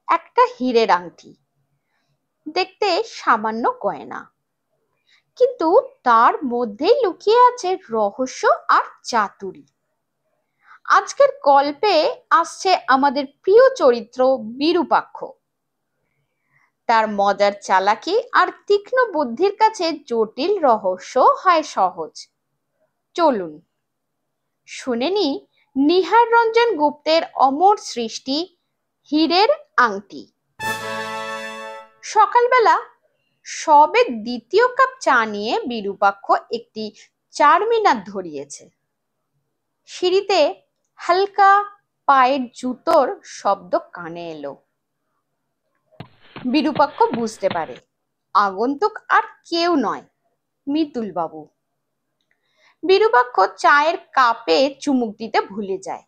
একটা হীরের আংটি, দেখতে সামান্য গয়না, কিন্তু তার মধ্যেই লুকিয়ে আছে রহস্য আর চাতুরী। আজকের গল্পে আসছে আমাদের প্রিয় চরিত্র বিরূপাক্ষ। তার মজার চালাকি আর তীক্ষ্ণ বুদ্ধির কাছে জটিল রহস্য হয় সহজ। চলুন শুনে নি নিহার রঞ্জন গুপ্তের অমর সৃষ্টি হীরের আংটি। সকালবেলা সবে দ্বিতীয় কাপ চা নিয়ে বিরূপাক্ষ একটি চারমিনার ধরিয়েছে। সিঁড়িতে হালকা পায়ের জুতোর শব্দ কানে এলো। বিরূপাক্ষ বুঝতে পারে আগন্তুক আর কেউ নয়, মিতুল বাবু। বিরূপাক্ষ চায়ের কাপে চুমুক দিতে ভুলে যায়,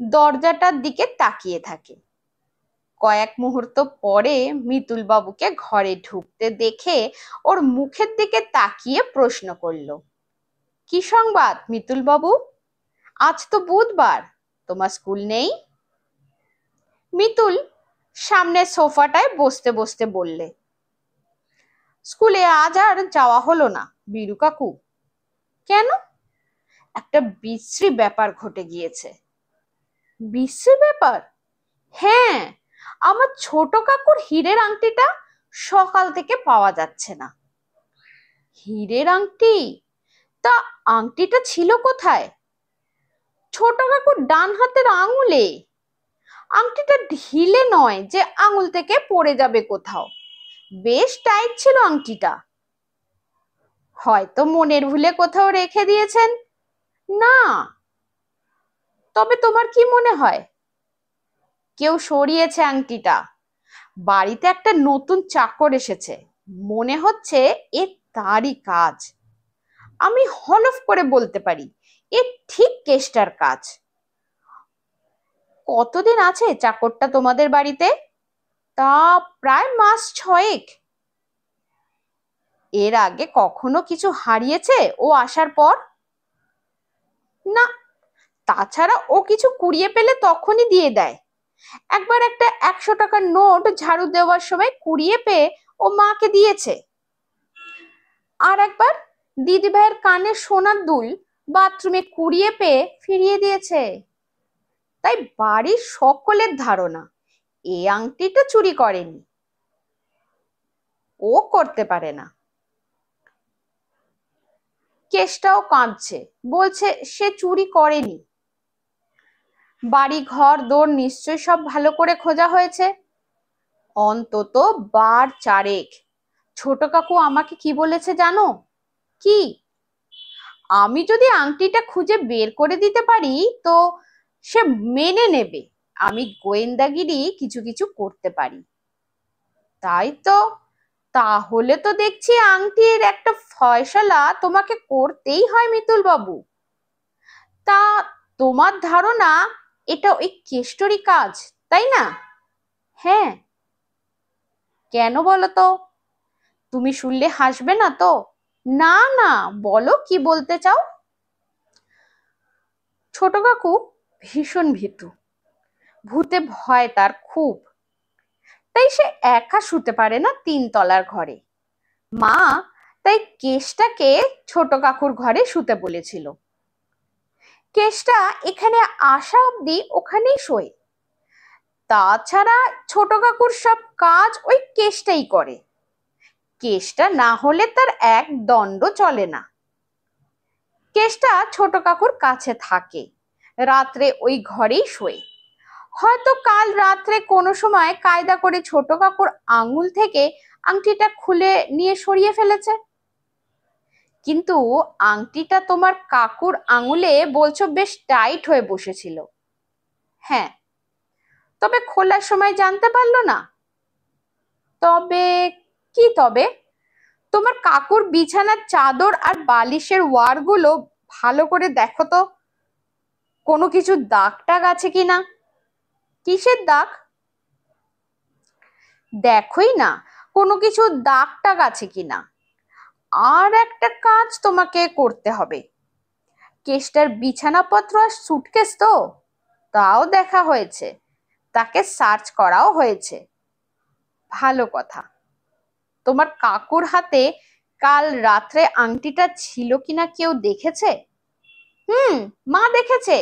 দরজাটার দিকে তাকিয়ে থাকে। কয়েক মুহূর্ত পরে মিতুল বাবুকে ঘরে ঢুকতে দেখে ওর মুখের দিকে তাকিয়ে প্রশ্ন করলো, কি সংবাদ মিতুল বাবু? আজ তো বুধবার, তোমার স্কুল নেই? মিতুল সামনের সোফাটায় বসতে বসতে বললে, স্কুলে আজ আর যাওয়া হলো না বীরু কাকু। কেন? একটা বিশ্রী ব্যাপার ঘটে গিয়েছে। বিশ্রী ব্যাপার? হ্যাঁ, আমার ছোট কাকুর হীরের আংটিটা সকাল থেকে পাওয়া যাচ্ছে না। হীরের আংটি? তা আংটিটা ছিল কোথায়? ছোট কাকুর ডান হাতের আঙুলে। আংটিটা ঢিলে নয় যে আঙুল থেকে পড়ে যাবে কোথাও, বেশ টাইট ছিল আংটিটা। হয়তো মনের ভুলে কোথাও রেখে দিয়েছেন। না, তবে তোমার কি মনে হয় কেউ সরিয়েছে আংটিটা? বাড়িতে একটা নতুন চাকর এসেছে, মনে হচ্ছে এ তারই কাজ। আমি হলফ করে বলতে পারি এ ঠিক কেষ্টার কাজ। কতদিন আছে চাকরটা তোমাদের বাড়িতে? তা প্রায় মাস 6। এর আগে কখনো কিছু হারিয়েছে ও আসার পর? না, তাছাড়া ও কিছু কুড়িয়ে পেলে তখনই দিয়ে দেয়। একবার একটা 100 টাকার নোট ঝাড়ু দেওয়ার সময় কুড়িয়ে পেয়ে ও মাকে দিয়েছে। আর একবার দিদি ভাইয়ের কানের সোনার দুল বাথরুমে কুড়িয়ে পেয়ে ফিরিয়ে দিয়েছে। তাই বাড়ির সকলের ধারণা এই আংটিটা চুরি করেনি, ও করতে পারে না। কেষ্টাও কাঁদছে, বলছে সে চুরি করেনি। বাড়ি ঘর দোর নিশ্চয় সব ভালো করে খোঁজা হয়েছে, অন্তত বার 4। ছোট কাকু আমাকে কি বলেছে জানো? কি? আমি যদি আংটিটা খুঁজে বের করে দিতে পারি তো সে মেনে নেবে আমি গোয়েন্দাগিরি কিছু কিছু করতে পারি। তাই তো, তাহলে তো দেখছি আংটির একটা ফয়সালা তোমাকে করতেই হয় মিতুল বাবু। তা তোমার ধারণা এটা ওই কেষ্টরই কাজ, তাই না? হ্যাঁ। কেন বলো তো? তুমি শুনলে হাসবে না তো? না না, বলো কি বলতে চাও। ছোট কাকু ভীষণ ভীতু, ভূতে ভয় তার খুব। তাই সে একা শুতে পারে না 3 তলার ঘরে। মা তাই কেষ্টাকে ছোট কাকুর ঘরে শুতে বলেছিল। কেষ্টা এখানে আসা অব্দি ওখানেই শোয়। তাছাড়া ছোট কাকুর সব কাজ ওই কেষ্টাই করে। কেষ্টা না হলে তার এক দণ্ড চলে না। কেষ্টা ছোট কাকুর কাছে থাকে, রাত্রে ওই ঘরেই শোয়। হয়তো কাল রাত্রে কোনো সময় কায়দা করে ছোট কাকুর আঙুল থেকে আংটিটা খুলে নিয়ে সরিয়ে ফেলেছে। কিন্তু আংটিটা তোমার কাকুর আঙুলে বলছো বেশ টাইট হয়ে বসেছিল। হ্যাঁ, তবে খোলার সময় জানতে পারলো না। তবে কি? তবে তোমার কাকুর বিছানার চাদর আর বালিশের ওয়ারগুলো ভালো করে দেখো তো, কোনো কিছু দাগ টাগ আছে কিনা। কিসের দাগ? দেখোই না কোনো কিছু দাগ টাগ আছে কিনা। আর একটা কাজ তোমাকে করতে হবে, কেষ্টার বিছানাপত্র আর সুটকেস তো তাও দেখা হয়েছে, তাকে সার্চ করাও হয়েছে। ভালো কথা। তোমার কাকুর হাতে কাল রাত্রে আংটিটা ছিল কিনা কেউ দেখেছে? মা দেখেছে।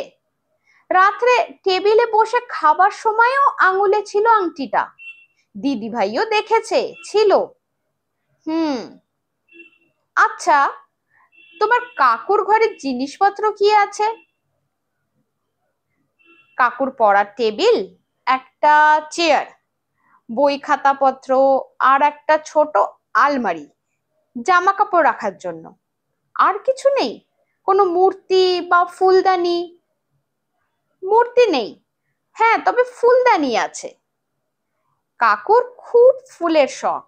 রাত্রে টেবিলে বসে খাবার সময়ও আঙুলে ছিল আংটিটা। দিদি ভাইও দেখেছে ছিল। আচ্ছা, তোমার কাকুর ঘরের জিনিসপত্র কি আছে? কাকুর পড়ার টেবিল, একটা চেয়ার, বই খাতাপত্র, আর একটা ছোট আলমারি জামা কাপড় রাখার জন্য। আর কিছু নেই? কোনো মূর্তি বা ফুলদানি? মূর্তি নেই, হ্যাঁ তবে ফুলদানি আছে। কাকুর খুব ফুলের শখ।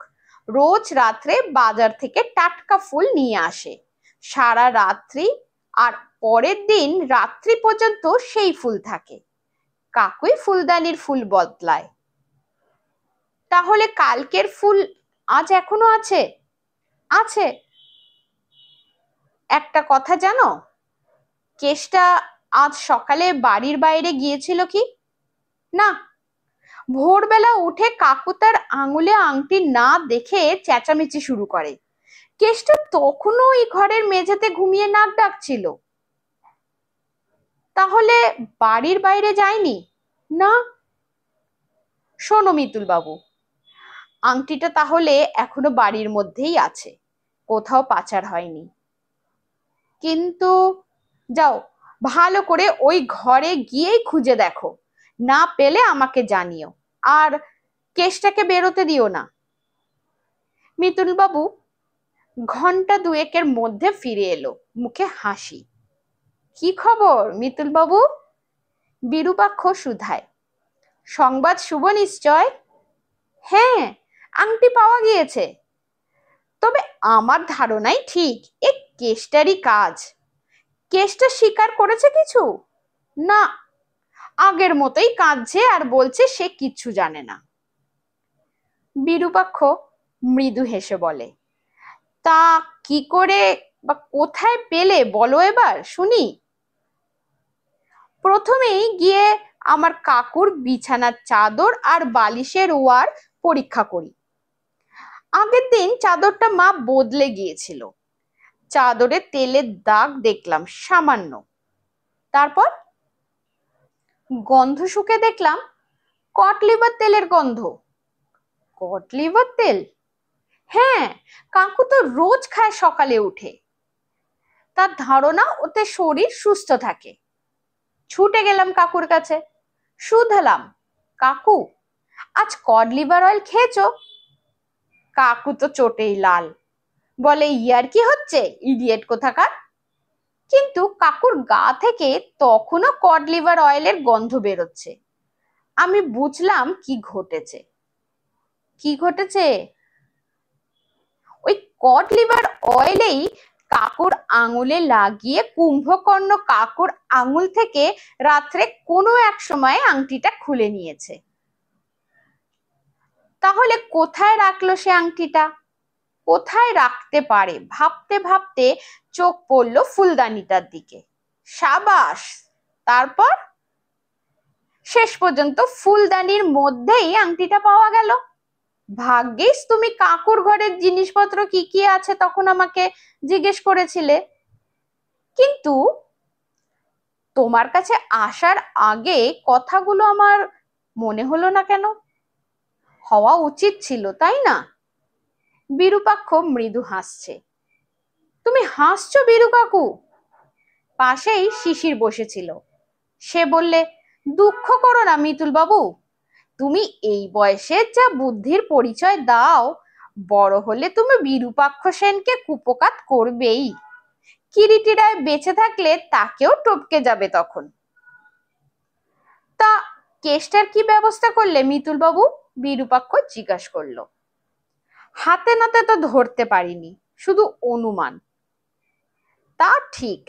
রোজ রাত্রে বাজার থেকে টাটকা ফুল নিয়ে আসে। সারা রাত্রি আর পরের দিন রাত্রি পর্যন্ত সেই ফুল থাকে। কাকুই ফুলদানির ফুল বদলায়। তাহলে কালকের ফুল আজ এখনো আছে? আছে। একটা কথা জানো, কেষ্টা আজ সকালে বাড়ির বাইরে গিয়েছিল কি না? ভোরবেলা উঠে কাকু তার আঙুলে আংটি না দেখে চেঁচামেচি শুরু করে। কেষ্টা তখনও ওই ঘরের মেঝেতে ঘুমিয়ে নাক ডাকছিল। তাহলে বাড়ির বাইরে যায়নি? না। শোনো মিতুল বাবু, আংটিটা তাহলে এখনো বাড়ির মধ্যেই আছে, কোথাও পাচার হয়নি। কিন্তু যাও, ভালো করে ওই ঘরে গিয়েই খুঁজে দেখো, না পেলে আমাকে জানিও। আর কেষ্টাকে বেরোতে দিও না। মিতুল বাবু ঘন্টা দুয়েকের মধ্যে ফিরে এলো, মুখে হাসি। কি খবর মিতুল বাবু? বিরূপাক্ষ শুধায়। সংবাদ শুভ নিশ্চয়? হ্যাঁ, আংটি পাওয়া গিয়েছে। তবে আমার ধারণাই ঠিক, এ কেষ্টারই কাজ। কেষ্টা স্বীকার করেছে কিছু? না, আগের মতোই কাঁদছে আর বলছে সে কিচ্ছু জানে না। বিরূপাক্ষ মৃদু হেসে বলে, তা কি করে বা কোথায় পেলে বলো এবার শুনি। প্রথমেই গিয়ে আমার কাকুর বিছানার চাদর আর বালিশের ওয়ার পরীক্ষা করি। আগের দিন চাদরটা মা বদলে গিয়েছিল। চাদরে তেলের দাগ দেখলাম সামান্য। তারপর গন্ধ শুকে দেখলাম কটলিভার তেলের গন্ধ। কটলিভার তেল? হ্যাঁ, কাকু তো রোজ খায় সকালে উঠে। তার ধারণা ওতে শরীর সুস্থ থাকে। ছুটে গেলাম কাকুর কাছে, শুধালাম, কাকু আজ কড লিভার অয়েল খেয়েছো? কাকু তো চোটেই লাল, বলে ইয়ার কি হচ্ছে ইডিয়েট কোথাকার। কিন্তু কাকুর গা থেকে তখনও কড লিভার অয়েলের গন্ধ বেরোচ্ছে। আমি বুঝলাম কি ঘটেছে। কি ঘটেছে? ওই কড লিভার অয়েলেই কাকুর আঙুলে লাগিয়ে কুম্ভকর্ণ কাকুর আঙুল থেকে রাত্রে কোনো এক সময় আংটিটা খুলে নিয়েছে। তাহলে কোথায় রাখলো সে আংটিটা? কোথায় রাখতে পারে ভাবতে ভাবতে চোখ পড়লো ফুলদানিটার দিকে। সাবাস! তারপর শেষ পর্যন্ত ফুলদানির মধ্যেই আংটিটা পাওয়া গেল। ভাগ্যিস তুমি কাকুর ঘরের জিনিসপত্র কি কি আছে তখন আমাকে জিজ্ঞেস করেছিলে। কিন্তু তোমার কাছে আসার আগে কথাগুলো আমার মনে হলো না কেন? হওয়া উচিত ছিল, তাই না? বিরূপাক্ষ মৃদু হাসছে। তুমি হাসছো বীরু কাকু? পাশেই শিশির বসেছিল। সে বললে, দুঃখ করো না মিতুল বাবু, তুমি এই বয়সে যা বুদ্ধির পরিচয় দাও, বড় হলে তুমি বিরূপাক্ষ সেনকে কুপকাত করবেই। কিরিটি রায় বেঁচে থাকলে তাকেও টপকে যাবে তখন। তা কেষ্টার কি ব্যবস্থা করলে মিতুল বাবু? বিরূপাক্ষ জিজ্ঞাসা করলো। হাতে নাতে তো ধরতে পারিনি, শুধু অনুমান। তা ঠিক,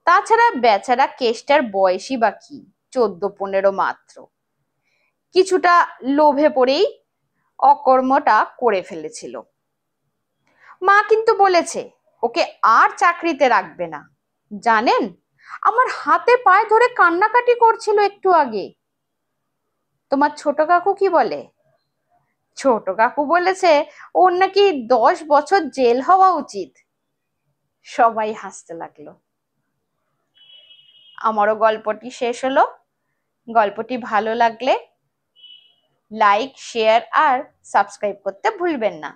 তাছাড়া বেচারা কেষ্টার বয়সই বা কি, 14-15 মাত্র। কিছুটা লোভে পড়েই অকর্মটা করে ফেলেছিল। মা কিন্তু বলেছে ওকে আর চাকরিতে রাখবে না। জানেন, আমার হাতে পায়ে ধরে কান্নাকাটি করছিল একটু আগে। তোমার ছোট কাকু কি বলে? ছোট কাকু বলেছে ওর নাকি 10 বছর জেল হওয়া উচিত। সবাই হাসতে লাগলো। আমারও গল্পটি শেষ হলো। গল্পটি ভালো লাগলে লাইক, শেয়ার আর সাবস্ক্রাইব করতে ভুলবেন না।